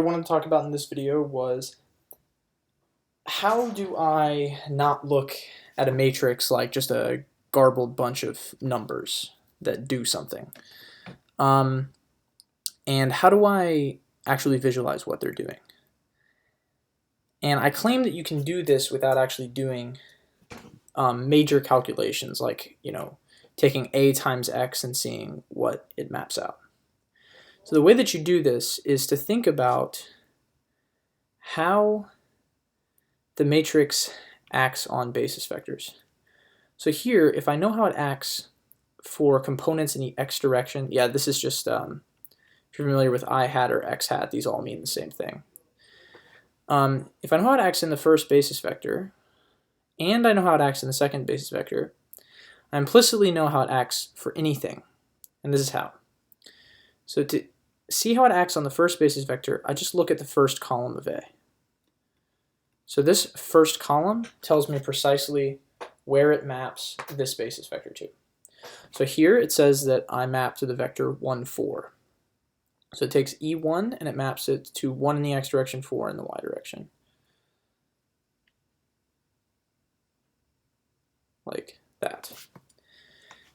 I wanted to talk about in this video was how do I not look at a matrix like just a garbled bunch of numbers that do something? Um, and how do I actually visualize what they're doing? And I claim that you can do this without actually doing major calculations like, taking a times x and seeing what it maps out. So the way that you do this is to think about how the matrix acts on basis vectors. So here, if I know how it acts for components in the x direction, yeah, this is just, if you're familiar with I hat or x hat, these all mean the same thing. If I know how it acts in the first basis vector, and I know how it acts in the second basis vector, I implicitly know how it acts for anything. And this is how. So to see how it acts on the first basis vector, I just look at the first column of A. So this first column tells me precisely where it maps this basis vector to. So here it says that I map to the vector 1, 4. So it takes E1 and it maps it to 1 in the x direction, 4 in the y direction. Like that.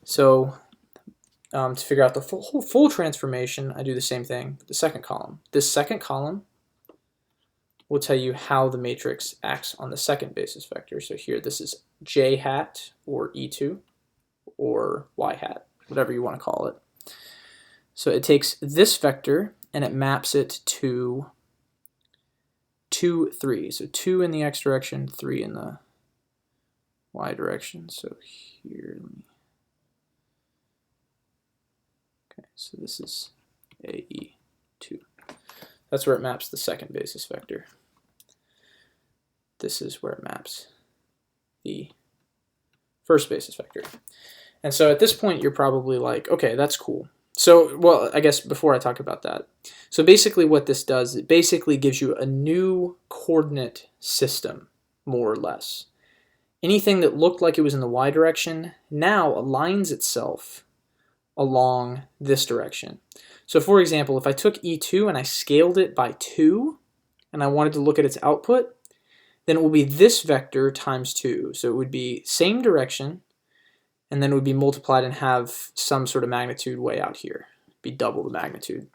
So to figure out the full transformation, I do the same thing with the second column. This second column will tell you how the matrix acts on the second basis vector. So here this is j hat or E2 or y hat, whatever you want to call it. So it takes this vector and it maps it to 2, 3. So 2 in the x direction, 3 in the y direction. So here, okay, so this is AE2. That's where it maps the second basis vector. This is where it maps the first basis vector. And so at this point, you're probably like, okay, that's cool. So, well, I guess before I talk about that, so basically what this does, it basically gives you a new coordinate system, more or less. Anything that looked like it was in the y direction now aligns itself along this direction. So for example, if I took E2 and I scaled it by 2, and I wanted to look at its output, then it will be this vector times 2. So it would be same direction, and then it would be multiplied and have some sort of magnitude way out here. It'd be double the magnitude.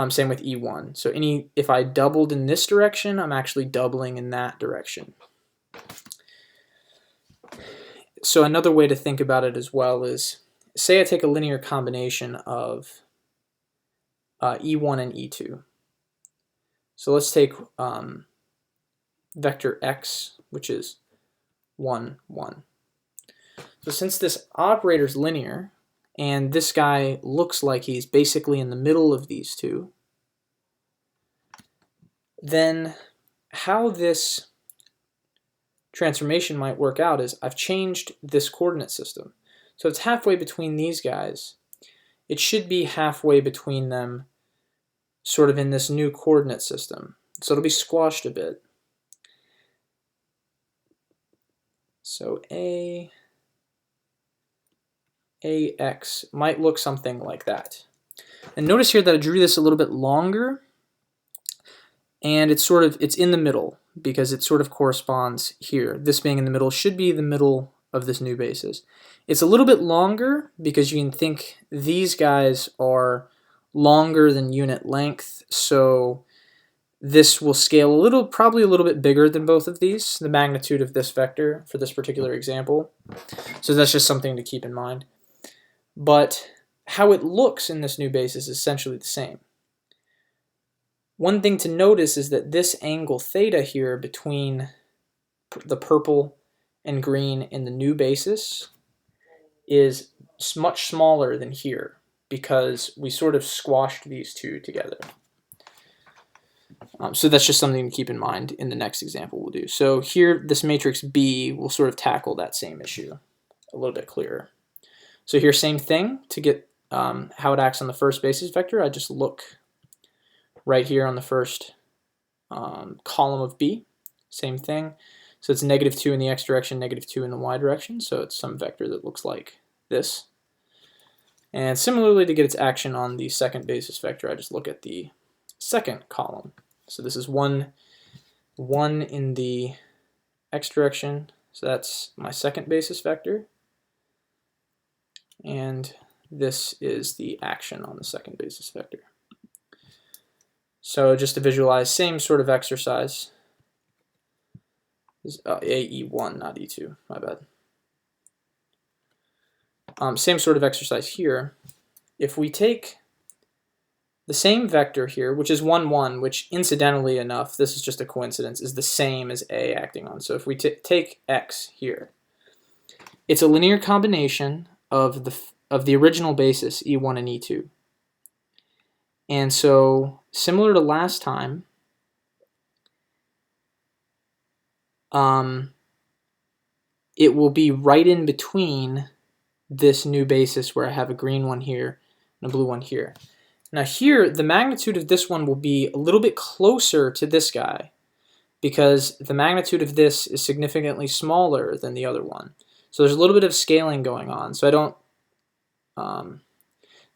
Same with E1. So if I doubled in this direction, I'm actually doubling in that direction. So another way to think about it as well is, say I take a linear combination of E1 and E2. So let's take vector x, which is 1, 1. So since this operator is linear, and this guy looks like he's basically in the middle of these two, then how this transformation might work out is I've changed this coordinate system. So it's halfway between these guys. It should be halfway between them sort of in this new coordinate system. So it'll be squashed a bit. So AX might look something like that. And notice here that I drew this a little bit longer, and it's in the middle because it sort of corresponds here. This being in the middle should be the middle of this new basis. It's a little bit longer because you can think these guys are longer than unit length, so this will scale probably a little bit bigger than both of these, the magnitude of this vector for this particular example. So that's just something to keep in mind. But how it looks in this new basis is essentially the same. One thing to notice is that this angle theta here between the purple and green in the new basis is much smaller than here because we sort of squashed these two together. So that's just something to keep in mind in the next example we'll do. So here, this matrix B will sort of tackle that same issue a little bit clearer. So here, same thing. To get how it acts on the first basis vector, I just look right here on the first column of B. Same thing. So it's -2 in the x direction, -2 in the y direction. So it's some vector that looks like this. And similarly, to get its action on the second basis vector, I just look at the second column. So this is one in the x direction, so that's my second basis vector, and this is the action on the second basis vector. So just to visualize, same sort of exercise. E1, not E2, my bad. Same sort of exercise here. If we take the same vector here, which is 1, 1, which incidentally enough, this is just a coincidence, is the same as A acting on. So if we take x here, it's a linear combination of the original basis, E1 and E2. And so similar to last time, it will be right in between this new basis where I have a green one here and a blue one here. Now here, the magnitude of this one will be a little bit closer to this guy because the magnitude of this is significantly smaller than the other one. So there's a little bit of scaling going on. So I don't,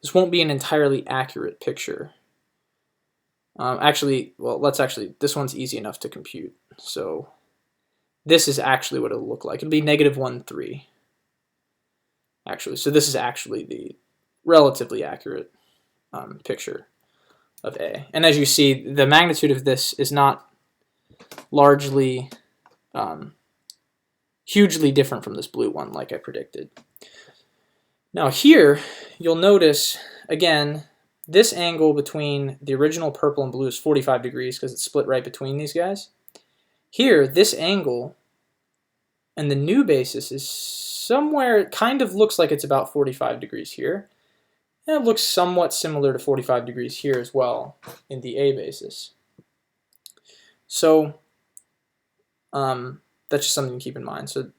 this won't be an entirely accurate picture. This one's easy enough to compute. So this is actually what it'll look like. It'll be -1, 3. Actually, so this is actually the relatively accurate picture of A. And as you see, the magnitude of this is not largely hugely different from this blue one like I predicted. Now here, you'll notice, again, this angle between the original purple and blue is 45 degrees because it's split right between these guys. Here, this angle and the new basis is somewhere, it kind of looks like it's about 45 degrees here. And it looks somewhat similar to 45 degrees here as well in the A basis. So that's just something to keep in mind. So,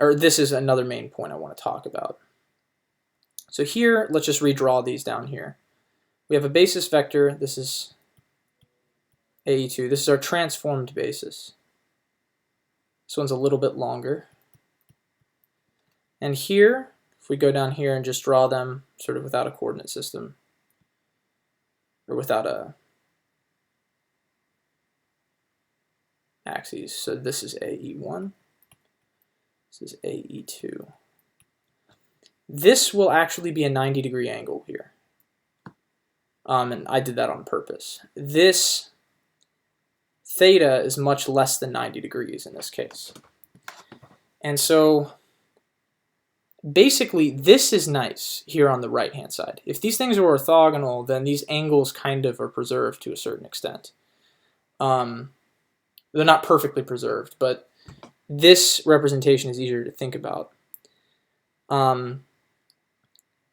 or this is another main point I want to talk about. So here, let's just redraw these down here. We have a basis vector. This is AE2. This is our transformed basis. This one's a little bit longer. And here, if we go down here and just draw them sort of without a coordinate system, or without a axes. So this is AE1. This is AE2. This will actually be a 90-degree angle here. And I did that on purpose. This theta is much less than 90 degrees in this case. And so basically this is nice here on the right hand side. If these things are orthogonal, then these angles kind of are preserved to a certain extent. They're not perfectly preserved, but this representation is easier to think about.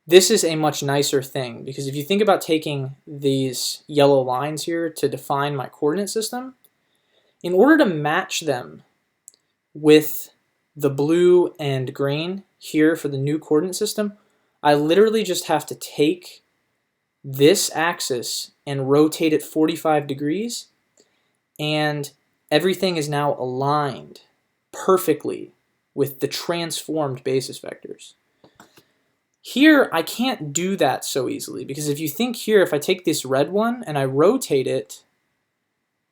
This is a much nicer thing because if you think about taking these yellow lines here to define my coordinate system, in order to match them with the blue and green here for the new coordinate system, I literally just have to take this axis and rotate it 45 degrees, and everything is now aligned perfectly with the transformed basis vectors. Here, I can't do that so easily because if you think here, if I take this red one and I rotate it,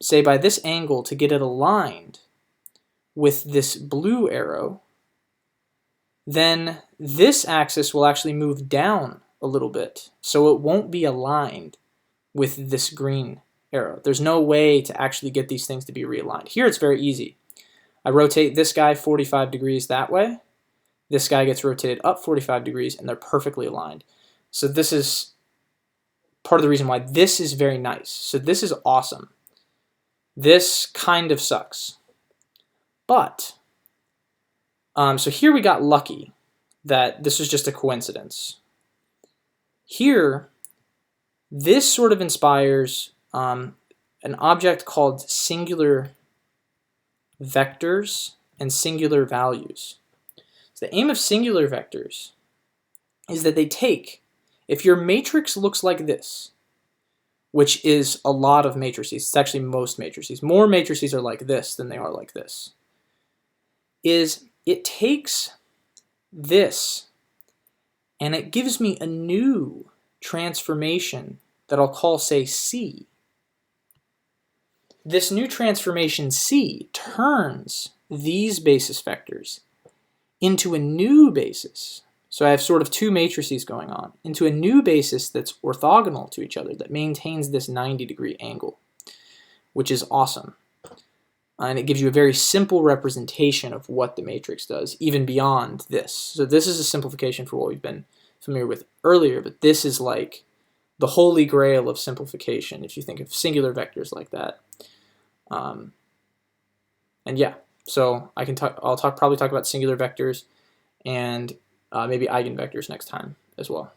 say by this angle to get it aligned with this blue arrow, then this axis will actually move down a little bit, so it won't be aligned with this green arrow. There's no way to actually get these things to be realigned. Here it's very easy. I rotate this guy 45 degrees that way. This guy gets rotated up 45 degrees, and they're perfectly aligned. So this is part of the reason why this is very nice. So this is awesome. This kind of sucks. But, so here we got lucky that this was just a coincidence. Here, this sort of inspires an object called singular vectors and singular values. So the aim of singular vectors is that they take, if your matrix looks like this, which is a lot of matrices, it's actually most matrices, more matrices are like this than they are like this, is it takes this and it gives me a new transformation that I'll call, say, C. This new transformation C turns these basis vectors into a new basis. So I have sort of two matrices going on, into a new basis that's orthogonal to each other, that maintains this 90-degree angle, which is awesome. And it gives you a very simple representation of what the matrix does, even beyond this. So this is a simplification for what we've been familiar with earlier, but this is like the holy grail of simplification if you think of singular vectors like that. And yeah, so I'll probably talk about singular vectors and maybe eigenvectors next time as well.